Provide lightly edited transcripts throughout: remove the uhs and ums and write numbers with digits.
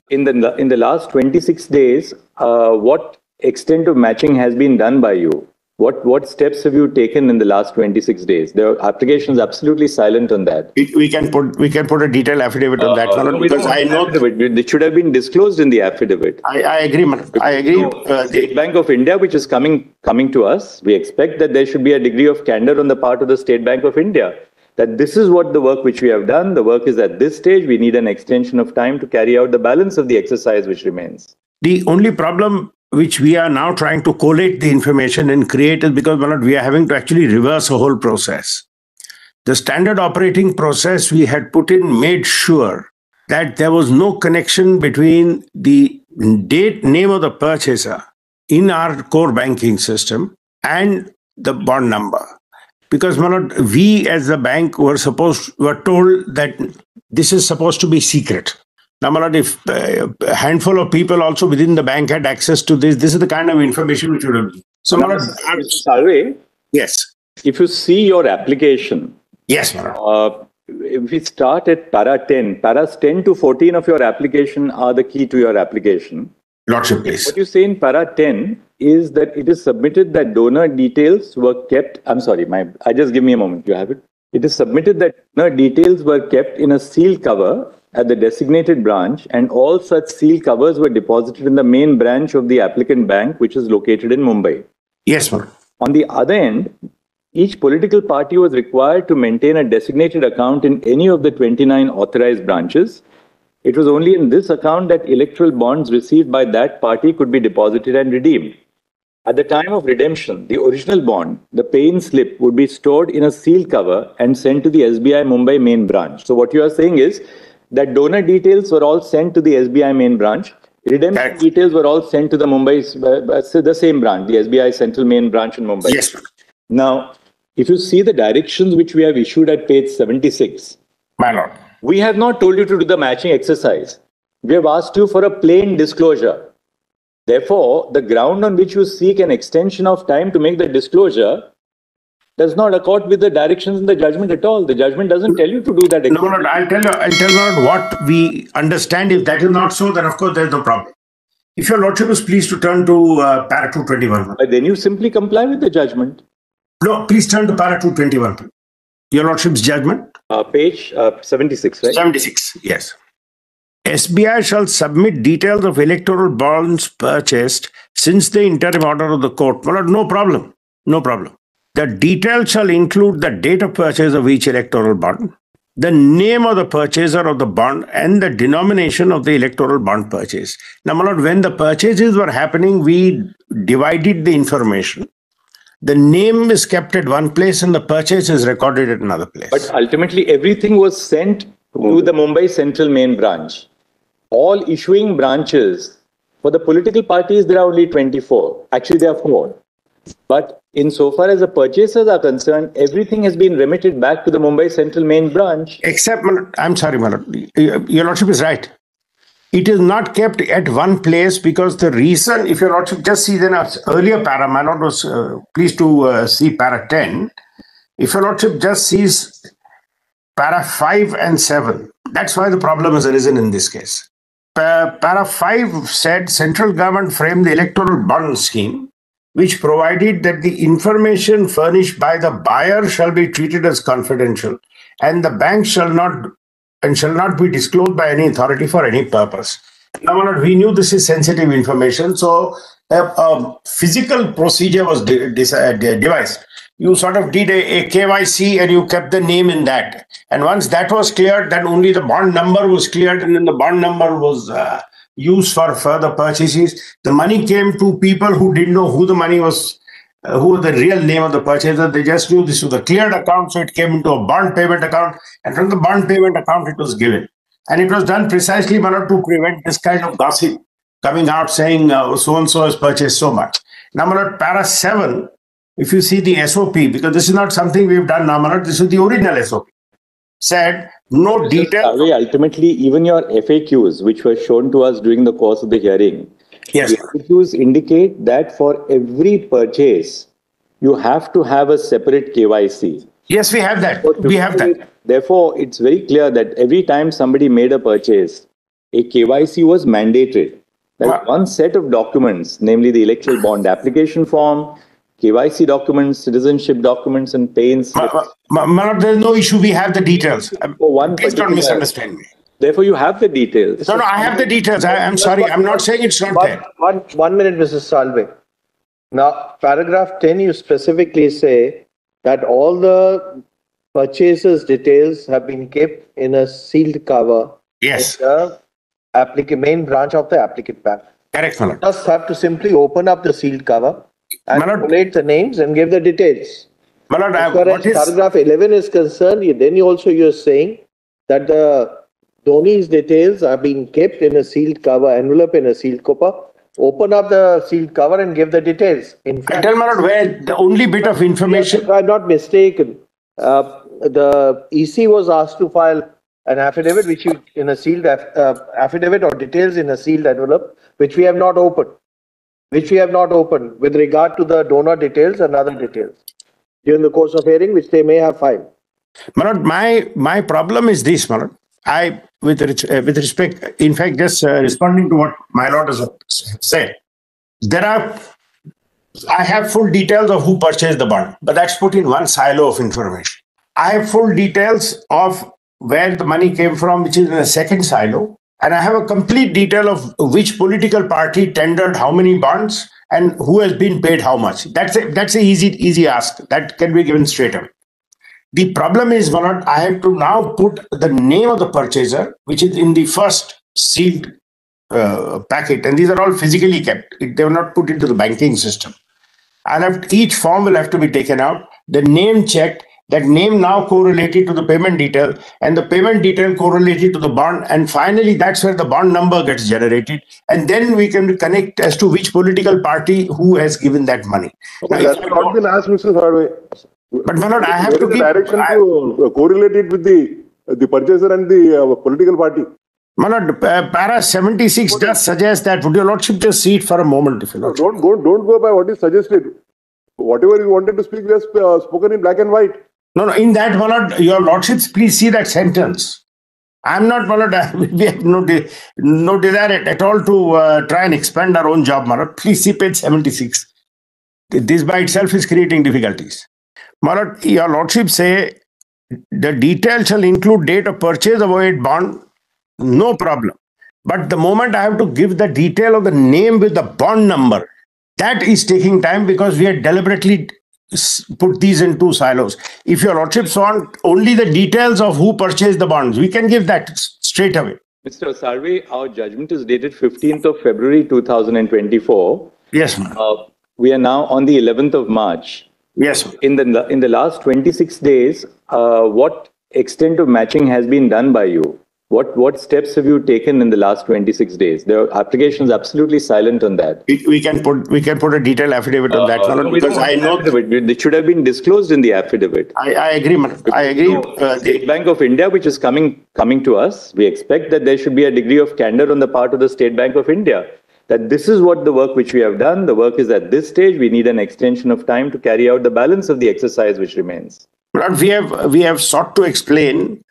In the last 26 days, what extent of matching has been done by you? What steps have you taken in the last 26 days? The application is absolutely silent on that. We can put a detailed affidavit on that, Manoj, because I know it should have been disclosed in the affidavit. I agree, Manoj. I agree. State Bank of India, which is coming to us, we expect that there should be a degree of candor on the part of the State Bank of India. That this is what the work which we have done. The work is at this stage. We need an extension of time to carry out the balance of the exercise which remains. The only problem which we are now trying to collate the information and create is because we are having to actually reverse a whole process. The standard operating process we had put in made sure that there was no connection between the name of the purchaser in our core banking system and the bond number. Because we as the bank were told that this is supposed to be secret. Now, if a handful of people also within the bank had access to this is the kind of information which would have been. So, Mr. Salve, yes. If you see your application, yes, if we start at para 10, paras 10 to 14 of your application are the key to your application. Lordship, please. What you say in para 10 is that it is submitted that donor details were kept. I'm sorry, just give me a moment. You have it. It is submitted that donor details were kept in a sealed cover at the designated branch, and all such sealed covers were deposited in the main branch of the applicant bank, which is located in Mumbai. Yes, ma'am. On the other end, each political party was required to maintain a designated account in any of the 29 authorized branches. It was only in this account that electoral bonds received by that party could be deposited and redeemed. At the time of redemption, the original bond, the pay-in slip, would be stored in a sealed cover and sent to the SBI Mumbai main branch. So what you are saying is that donor details were all sent to the SBI main branch. Redemption details were all sent to the the same branch, the SBI Central Main Branch in Mumbai. Yes. Now, if you see the directions which we have issued at page 76, my lord, we have not told you to do the matching exercise. We have asked you for a plain disclosure. Therefore, the ground on which you seek an extension of time to make the disclosure does not accord with the directions in the judgment at all. The judgment doesn't tell you to do that. No, I'll tell you what we understand. If that is not so, then of course there is no problem. If your lordship is pleased to turn to para 221. Then you simply comply with the judgment. No, please turn to para 221. Your lordship's judgment? Page 76, right? 76, yes. SBI shall submit details of electoral bonds purchased since the interim order of the court. Well, no problem. No problem. The details shall include the date of purchase of each electoral bond, the name of the purchaser of the bond, and the denomination of the electoral bond purchase. Now, my lord, when the purchases were happening, we divided the information. The name is kept at one place and the purchase is recorded at another place. But ultimately, everything was sent to the Mumbai Central Main Branch. All issuing branches, for the political parties, there are only 24. Actually, there are 4. But insofar as the purchasers are concerned, everything has been remitted back to the Mumbai Central Main Branch. Except, I'm sorry, your lordship is right. It is not kept at one place because the reason, if your lordship just sees in an earlier para, my lord was pleased to see para 10. If your lordship just sees para 5 and 7, that's why the problem has arisen in this case. Para 5 said central government framed the electoral bond scheme, which provided that the information furnished by the buyer shall be treated as confidential, and the bank shall not be disclosed by any authority for any purpose. Now, we knew this is sensitive information, so a physical procedure was devised. You sort of did a KYC and you kept the name in that. And once that was cleared, then only the bond number was cleared, and then the bond number was used for further purchases. The money came to people who didn't know who the money was, who was the real name of the purchaser. They just knew this was a cleared account, so it came into a bond payment account, and from the bond payment account it was given. And it was done precisely to prevent this kind of gossip coming out saying so-and-so has purchased so much. Now, para 7, if you see the SOP, because this is not something we've done now, this is the original SOP, said no detail. Ultimately, even your FAQs, which were shown to us during the course of the hearing, yes, the FAQs indicate that for every purchase, you have to have a separate KYC. Yes, we have that. We have that. Therefore, it's very clear that every time somebody made a purchase, a KYC was mandated. That one set of documents, namely the electoral bond application form, KYC documents, citizenship documents, and pay-in slips. Manoj, there's no issue. We have the details. Please don't misunderstand me. Therefore, you have the details. No, I have the details. I'm sorry. I'm not saying it's not there. One minute, Mrs. Salve. Now, paragraph 10, you specifically say that all the purchasers' details have been kept in a sealed cover. Yes. In the main branch of the applicant bank. Correct, Manoj. Just have to simply open up the sealed cover and collate the names and give the details. Manoj, as far as paragraph 11 is concerned, you're saying that the Dhoni's details are being kept in a sealed cover, envelope in a sealed cover. Open up the sealed cover and give the details. In fact, tell Manoj where the only bit of information. If I'm not mistaken, the EC was asked to file an affidavit, which you in a sealed affidavit or details in a sealed envelope, which we have not opened. With regard to the donor details and other details during the course of hearing, which they may have filed. Manoj, my problem is this, Manoj. With respect, in fact, just responding to what my lord has said, I have full details of who purchased the bond, but that's put in one silo of information. I have full details of where the money came from, which is in a second silo, and I have a complete detail of which political party tendered how many bonds and who has been paid how much. That's a easy ask that can be given straight away. The problem is, Manoj, I have to now put the name of the purchaser, which is in the first sealed packet, and these are all physically kept. They were not put into the banking system. Each form will have to be taken out, the name checked, that name now correlated to the payment detail, and the payment detail correlated to the bond, and finally that's where the bond number gets generated, and then we can connect as to which political party who has given that money. Okay, that's not been asked, Mr. Salve. But Manoj, I have to give direction to correlate it with the purchaser and the political party. Manoj, para 76 does suggest that. Would your lordship just see it for a moment, if you lordship? Don't go by what is suggested. Whatever you wanted to speak, we have spoken in black and white. No, in that, Manoj, your lordships, please see that sentence. I'm not, Manoj, we have no desire at all to try and expand our own job, Manoj. Please see page 76. This by itself is creating difficulties. Manoj, your lordship say the detail shall include date of purchase of a bond, no problem. But the moment I have to give the detail of the name with the bond number, that is taking time because we had deliberately put these in two silos. If your lordships want only the details of who purchased the bonds, we can give that straight away. Mr. Salve, our judgment is dated 15th of February 2024. Yes, ma'am. We are now on the 11th of March. Yes, ma'am. In the last 26 days, what extent of matching has been done by you? What steps have you taken in the last 26 days? The application is absolutely silent on that. We can put a detailed affidavit on that, because I know it should have been disclosed in the affidavit. I agree, man. I agree. State Bank of India, which is coming to us, we expect that there should be a degree of candor on the part of the State Bank of India. That this is what the work which we have done. The work is at this stage. We need an extension of time to carry out the balance of the exercise which remains. But we have sought to explain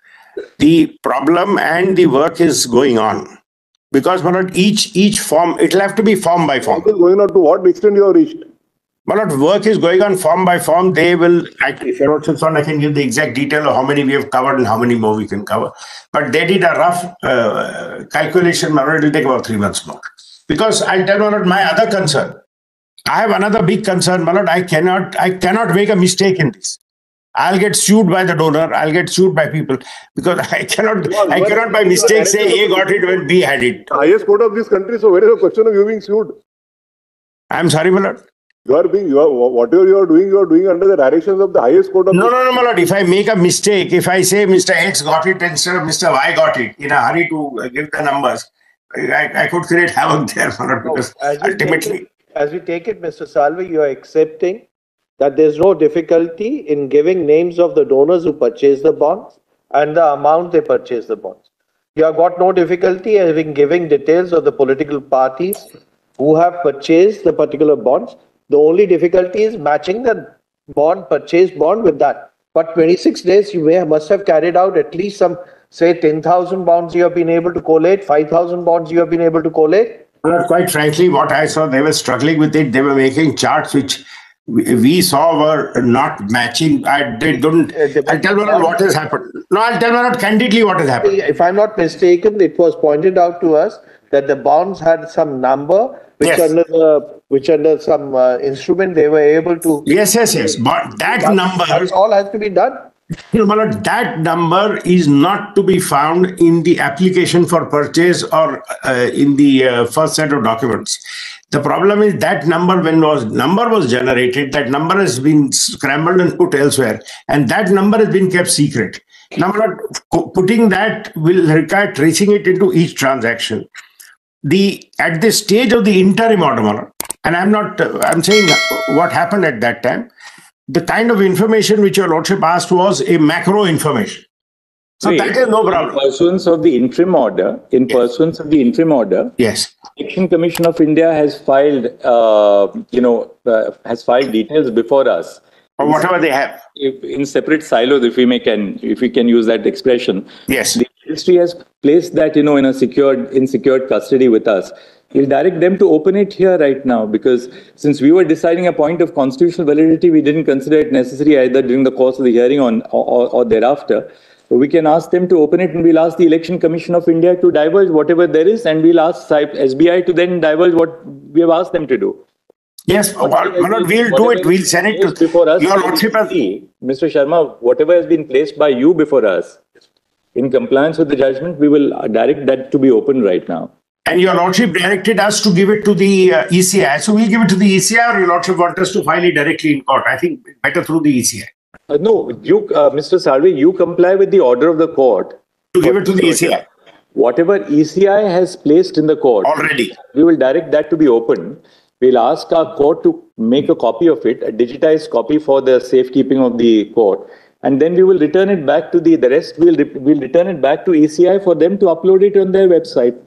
the problem, and the work is going on, because each form, it'll have to be form by form. Work is going on to what extent you have reached? Work is going on form by form. They will, if you're not on, I can give the exact detail of how many we have covered and how many more we can cover. But they did a rough calculation. It will take about 3 months more. Because I'll tell you my other concern. I have another big concern, Manoj. I cannot make a mistake in this. I'll get sued by the donor. I'll get sued by people, because I cannot by mistake say A got it when B had it. Highest court of this country. So where is the question of you being sued? I'm sorry, Manoj. Whatever you are doing under the directions of the highest court of. No, Manoj. If I make a mistake, if I say Mr. X got it instead of Mr. Y got it, in a hurry to give the numbers, I could create havoc there, Manoj, because ultimately. As we take it, Mr. Salve, you are accepting that there's no difficulty in giving names of the donors who purchased the bonds and the amount they purchased the bonds. You have got no difficulty in giving details of the political parties who have purchased the particular bonds. The only difficulty is matching the purchased bond with that. But 26 days, you must have carried out at least say 10,000 bonds you have been able to collate, 5,000 bonds you have been able to collate? Well, quite frankly, what I saw, they were struggling with it. They were making charts which we saw were not matching. I'll tell Manoj what has happened. No, I'll tell Manoj candidly what has happened. If I'm not mistaken, it was pointed out to us that the bonds had some number which under some instrument they were able to. Yes. But that number. That's all has to be done. Manoj, that number is not to be found in the application for purchase or in the first set of documents. The problem is that number, when number was generated, that number has been scrambled and put elsewhere, and that number has been kept secret. Now, putting that will require tracing it into each transaction. At this stage of the interim order, and I'm saying what happened at that time. The kind of information which your lordship asked was a macro information. So that is no problem. In pursuance of the interim order, yes, Election Commission of India has filed, details before us. Or whatever they have. In separate silos, if we can use that expression. Yes. The ministry has placed that, in secured custody with us. We'll direct them to open it here right now, because since we were deciding a point of constitutional validity, we didn't consider it necessary either during the course of the hearing or thereafter. So we can ask them to open it, and we'll ask the Election Commission of India to divulge whatever there is, and we'll ask SBI to then divulge what we have asked them to do. Yes, we'll do it. We'll send it to before us. Your lordship. Mr. Sharma, whatever has been placed by you before us, in compliance with the judgment, we will direct that to be open right now. And your lordship directed us to give it to the ECI. So we'll give it to the ECI, or your lordship wants us to file it directly in court? I think better through the ECI. No, Mr. Salve, you comply with the order of the court. To give it to the ECI. Whatever ECI has placed in the court. Already. We will direct that to be open. We'll ask our court to make a copy of it, a digitized copy for the safekeeping of the court. And then we will return it back to the rest. We'll return it back to ECI for them to upload it on their website.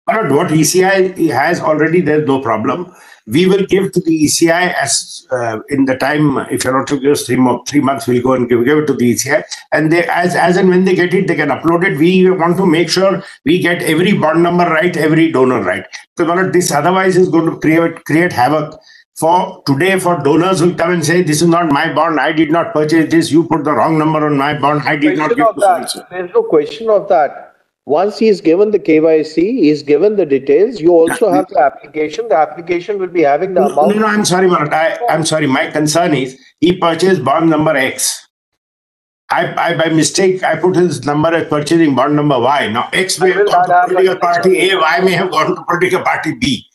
But what ECI has already, there's no problem. We will give to the ECI as in the time, if you're not to give us 3 months, we'll go and give it to the ECI. And they, as and when they get it, they can upload it. We want to make sure we get every bond number right, every donor right. Because this otherwise is going to create havoc. For today, for donors who come and say, this is not my bond, I did not purchase this, you put the wrong number on my bond, I did not give that. There's no question of that. Once he's given the KYC, he's given the details, you also have the application. The application will be having the amount. No, I'm sorry, Manoj. I'm sorry. My concern is he purchased bond number X. I by mistake, I put his number as purchasing bond number Y. Now, X may have gone to political party A, Y may have gone to political party B.